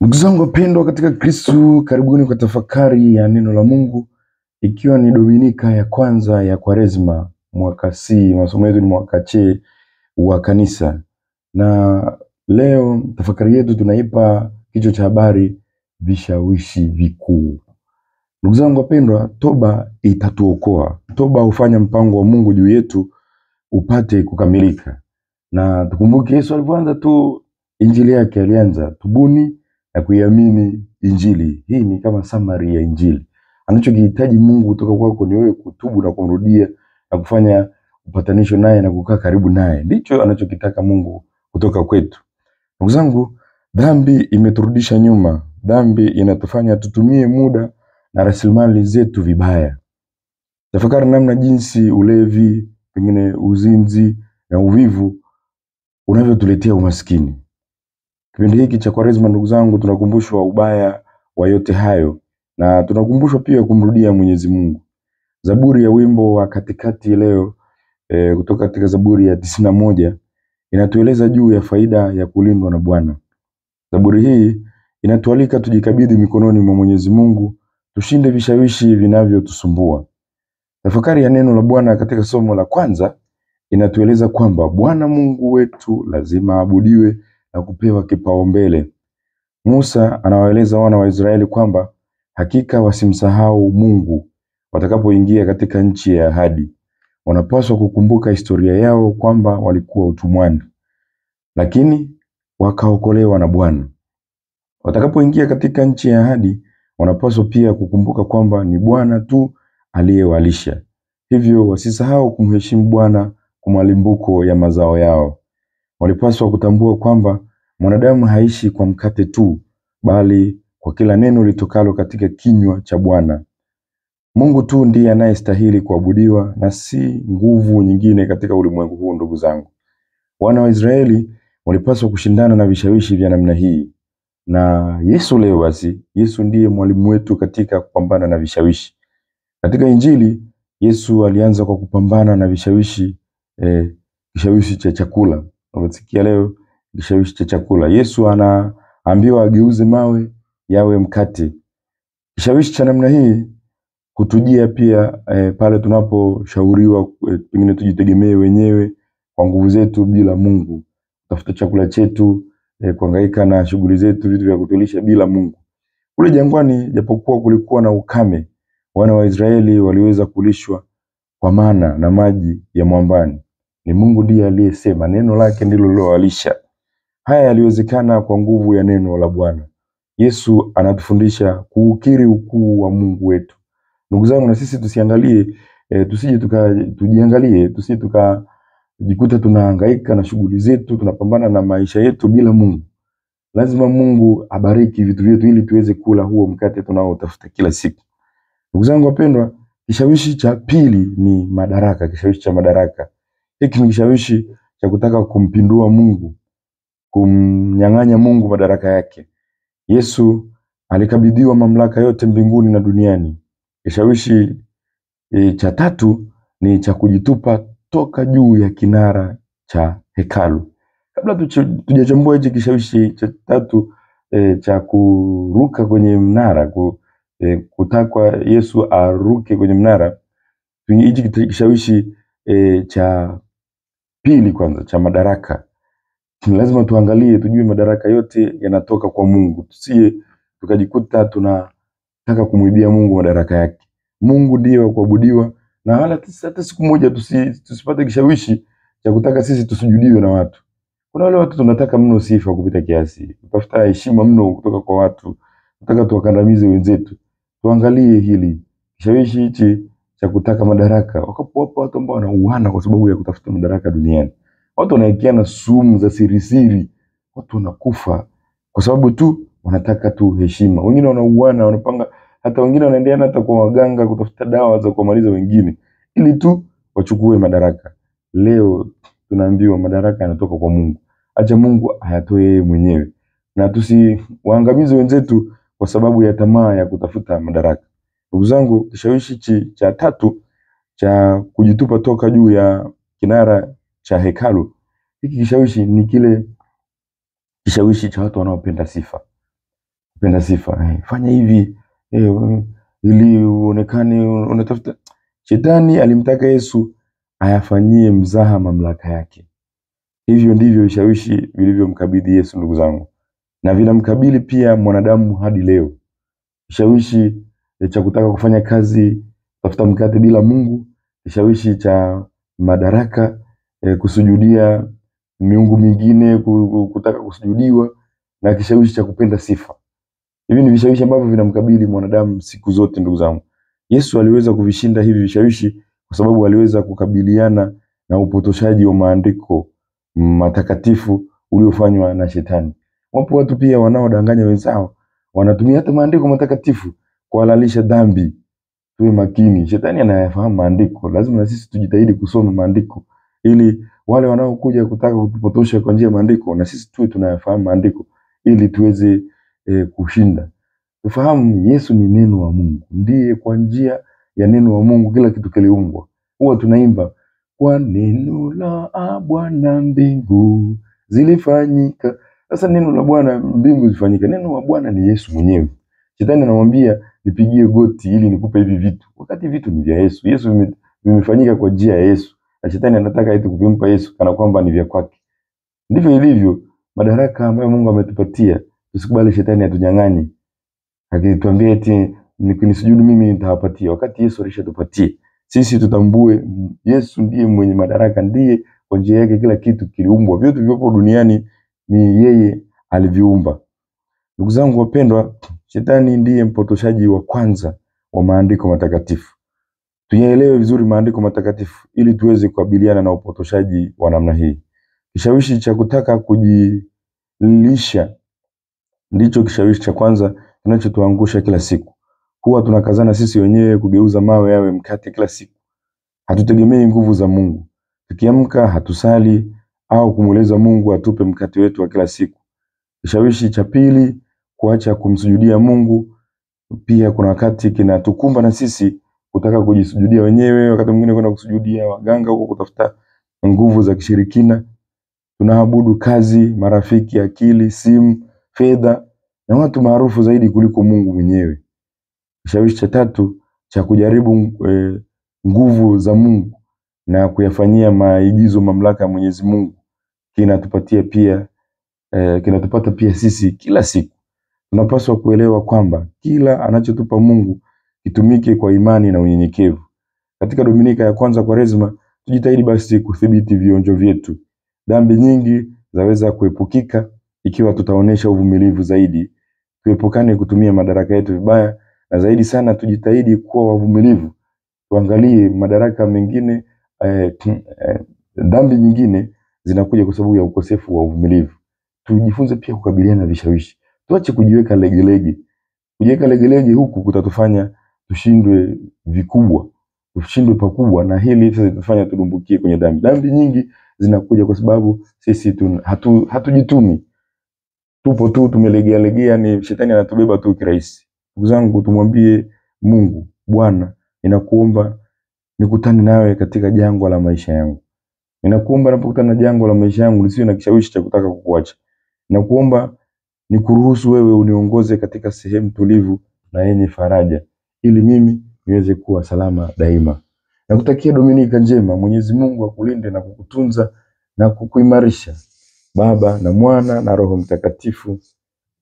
Ndugu zangu wapendwa katika Kristo, karibuni kwa tafakari ya neno la Mungu, ikiwa ni Dominika ya kwanza ya Kwaresma mwaka C. Masomo yetu ni mwaka C wa kanisa, na leo tafakari yetu tunaipa kichwa cha habari vishawishi vikuu. Ndugu zangu wapendwa, toba itatuokoa. Toba hufanya mpango wa Mungu juu yetu upate kukamilika. Na tukumbuke Yesu alipoanza tu injili yake, alianza tubuni na kuiamini injili. Hii ni kama summary ya injili. Anachokihitaji Mungu kutoka kwako ni wewe kutubu na kumrudia na kufanya upatanisho naye na kukaa karibu naye. Ndicho anachokitaka Mungu kutoka kwetu. Ndugu zangu, dhambi imeturudisha nyuma. Dhambi inatufanya tutumie muda na rasilimali zetu vibaya. Tafakari namna jinsi ulevi, pengine uzinzi na uvivu unavyotuletea umaskini. Kipindi hiki cha Kwaresma, ndugu zangu, tunakumbushwa ubaya wa yote hayo na tunakumbushwa pia kumrudia Mwenyezi Mungu. Zaburi ya wimbo wa katikati leo kutoka katika Zaburi ya 91 inatueleza juu ya faida ya kulindwa na Bwana. Zaburi hii inatualika tujikabidhi mikononi mwa Mwenyezi Mungu, tushinde vishawishi vinavyotusumbua. Tafakari ya neno la Bwana katika somo la kwanza inatueleza kwamba Bwana Mungu wetu lazima abudiwe na kupewa kipaumbele. Musa anawaeleza wana wa Israeli kwamba hakika wasimsahau Mungu watakapoingia katika nchi ya ahadi. Wanapaswa kukumbuka historia yao kwamba walikuwa utumwani, lakini wakaokolewa na Bwana. Watakapoingia katika nchi ya ahadi, wanapaswa pia kukumbuka kwamba ni Bwana tu aliyewalisha. Hivyo wasisahau kumheshimu Bwana kwa malimbuko ya mazao yao. Walipaswa kutambua kwamba mwanadamu haishi kwa mkate tu, bali kwa kila neno litokalo katika kinywa cha Bwana. Mungu tu ndiye anayestahili kuabudiwa na si nguvu nyingine katika ulimwengu huu. Ndugu zangu, wana wa Israeli walipaswa kushindana na vishawishi vya namna hii. Na Yesu leo basi, Yesu ndiye mwalimu wetu katika kupambana na vishawishi. Katika Injili, Yesu alianza kwa kupambana na vishawishi cha chakula. Unasikia leo kishawishi cha chakula. Yesu anaambiwa ageuze mawe yawe mkate. Kishawishi cha namna hii kutujia pia pale tunaposhauriwa pengine tujitegemee wenyewe kwa nguvu zetu bila Mungu. Tafuta chakula chetu, kuhangaika na shughuli zetu, vitu vya kutulisha bila Mungu. Kule jangwani, japokuwa kulikuwa na ukame, wana wa Israeli waliweza kulishwa kwa mana na maji ya mwambani. Ni Mungu ndiye aliyesema, neno lake ndilo lilowalisha. Haya yaliwezekana kwa nguvu ya neno la Bwana. Yesu anatufundisha kuukiri ukuu wa Mungu wetu. Ndugu zangu, na sisi tusiangalie, tusije tukajikuta tunahangaika na shughuli zetu, tunapambana na maisha yetu bila Mungu. Lazima Mungu abariki vitu vyetu ili tuweze kula huo mkate tunaotafuta kila siku. Ndugu zangu wapendwa, kishawishi cha pili ni madaraka, kishawishi cha madaraka. Hiki ni kishawishi cha kutaka kumpindua Mungu, kumnyang'anya Mungu madaraka yake. Yesu alikabidhiwa mamlaka yote mbinguni na duniani. Kishawishi cha tatu ni cha kujitupa toka juu ya kinara cha hekalu. Kabla tujachambua hichi kishawishi cha tatu cha kuruka kwenye mnara, kutakwa Yesu aruke kwenye mnara, hichi kishawishi cha pili kwanza cha madaraka. Lazima tuangalie, tujue madaraka yote yanatoka kwa Mungu. Tusiye tukajikuta tunataka kumwibia Mungu madaraka yake. Mungu ndiye wa kuabudiwa, na wala hata siku moja tusipate kishawishi cha kutaka sisi tusujudiwe na watu. Kuna wale watu tunataka mno sifa kupita kiasi, tutafuta heshima mno kutoka kwa watu, tunataka tuwakandamize wenzetu. Tuangalie hili kishawishi hichi cha kutaka madaraka. Wakapo watu ambao wanauana kwa sababu ya kutafuta madaraka duniani. Watu wanaekeana sumu za siri, watu wanakufa kwa sababu tu wanataka tu heshima. Wengine wanauana, wanapanga, hata wengine wanaendeana hata kwa waganga kutafuta dawa za kumaliza wengine ili tu wachukue madaraka. Leo tunaambiwa madaraka yanatoka kwa Mungu. Acha Mungu ayatoe yeye mwenyewe, na tusiwaangamize wenzetu kwa sababu ya tamaa ya kutafuta madaraka. Ndugu zangu, kishawishi cha tatu cha kujitupa toka juu ya kinara cha hekalu, hiki kishawishi ni kile kishawishi cha watu wanaopenda sifa. kupenda sifa. Fanya hivi ili uonekane unatafuta. Shetani alimtaka Yesu ayafanyie mzaha mamlaka yake. Hivyo ndivyo vishawishi vilivyomkabidhi Yesu, ndugu zangu, na vinamkabili pia mwanadamu hadi leo. Vishawishi cha kutaka kufanya kazi, tafuta mkate bila Mungu, vishawishi cha madaraka, kusujudia miungu mingine, kutaka kusujudiwa, na kishawishi cha kupenda sifa. Hivi ni vishawishi ambavyo vinamkabili mwanadamu siku zote, ndugu zangu. Yesu aliweza kuvishinda hivi vishawishi kwa sababu aliweza kukabiliana na upotoshaji wa maandiko matakatifu uliofanywa na Shetani. Wapo watu pia wanaodanganya wenzao, wanatumia hata maandiko matakatifu kuhalalisha dhambi. Tuwe makini, Shetani anayafahamu maandiko. Lazima na sisi tujitahidi kusoma maandiko ili wale wanaokuja kutaka kutupotosha kwa njia ya maandiko, na sisi tuwe tunayafahamu maandiko ili tuweze kushinda. Tufahamu Yesu ni neno wa Mungu. Ndiye kwa njia ya neno wa Mungu kila kitu kiliumbwa. Huwa tunaimba kwa neno la Bwana mbingu zilifanyika. Sasa neno la Bwana mbingu zilifanyika. Neno wa Bwana ni Yesu mwenyewe. Shetani anamwambia nipigie goti ili nikupe hivi vitu, wakati vitu ni vya Yesu. Yesu vimefanyika kwa njia ya Yesu, na Shetani anataka eti kuvimpa Yesu kana kwamba ni vya kwake. Ndivyo ilivyo madaraka ambayo Mungu ametupatia. Tusikubali Shetani atunyang'anye akituambia eti nikinisujudu mimi nitawapatia, wakati Yesu alishatupatia. Sisi tutambue Yesu ndiye mwenye madaraka, ndiye kwa njia yake kila kitu kiliumbwa. Vyote vilivyopo duniani ni yeye aliviumba. Ndugu zangu wapendwa, Shetani ndiye mpotoshaji wa kwanza wa maandiko matakatifu. Tuyaelewe vizuri maandiko matakatifu ili tuweze kukabiliana na upotoshaji wa namna hii. Kishawishi cha kutaka kujilisha ndicho kishawishi cha kwanza kinachotuangusha kila siku. Huwa tunakazana sisi wenyewe kugeuza mawe yawe mkate kila siku. Hatutegemei nguvu za Mungu. Tukiamka hatusali au kumuuliza Mungu atupe mkate wetu wa kila siku. Kishawishi cha pili, kuacha kumsujudia Mungu. Pia kuna wakati kinatukumba na sisi kutaka kujisujudia wenyewe, wakati mwingine kwenda kusujudia waganga huko kutafuta nguvu za kishirikina. Tunaabudu kazi, marafiki, akili, simu, fedha na watu maarufu zaidi kuliko Mungu mwenyewe. Kishawishi cha tatu, cha kujaribu nguvu za Mungu na kuyafanyia maigizo mamlaka ya Mwenyezi Mungu, kinatupata pia sisi kila siku. Tunapaswa kuelewa kwamba kila anachotupa Mungu kitumike kwa imani na unyenyekevu. Katika Dominika ya kwanza Kwaresma, tujitahidi basi kudhibiti vionjo vyetu. Dhambi nyingi zaweza kuepukika ikiwa tutaonesha uvumilivu zaidi. Tuepukane kutumia madaraka yetu vibaya, na zaidi sana tujitahidi kuwa wavumilivu. Tuangalie madaraka mengine, dhambi nyingine zinakuja kwa sababu ya ukosefu wa uvumilivu. Tujifunze pia kukabiliana na vishawishi. Tuache kujiweka legelege. Kujiweka legelege huku kutatufanya tushindwe vikubwa, tushindwe pakubwa, na hili sasa litafanya tudumbukie kwenye dhambi. Dhambi nyingi zinakuja kwa sababu sisi hatujitumi. Tupo tu tumelegea, ni Shetani anatubeba tu kirahisi. Ndugu zangu, tumwambie Mungu, Bwana, ninakuomba nikutane nawe katika jangwa la maisha yangu. Ninakuomba napokutana na jangwa la maisha yangu nisiwe na kishawishi cha kutaka kukuacha. Ninakuomba nikuruhusu wewe uniongoze katika sehemu tulivu na yenye faraja, ili mimi niweze kuwa salama daima. Nakutakia Dominika njema. Mwenyezi Mungu akulinde na kukutunza na kukuimarisha. Baba na Mwana na Roho Mtakatifu.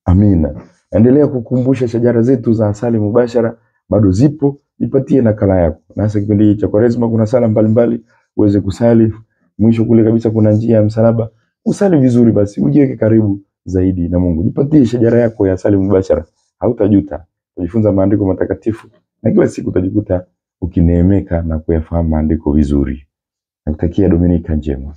Amina. Endelea kukumbusha shajara zetu za Asali Mubashara bado zipo, nipatie nakala yako. Na sasa kipindi cha Kwaresma kuna sala mbalimbali uweze kusali. Mwisho kule kabisa kuna njia ya msalaba. Usali vizuri basi, ujiweke karibu zaidi na Mungu. Jipatie shajara yako ya Asali Mubashara. Hautajuta. Utajifunza maandiko matakatifu na kila siku utajikuta ukineemeka na kuyafahamu maandiko vizuri. Nakutakia Dominika njema.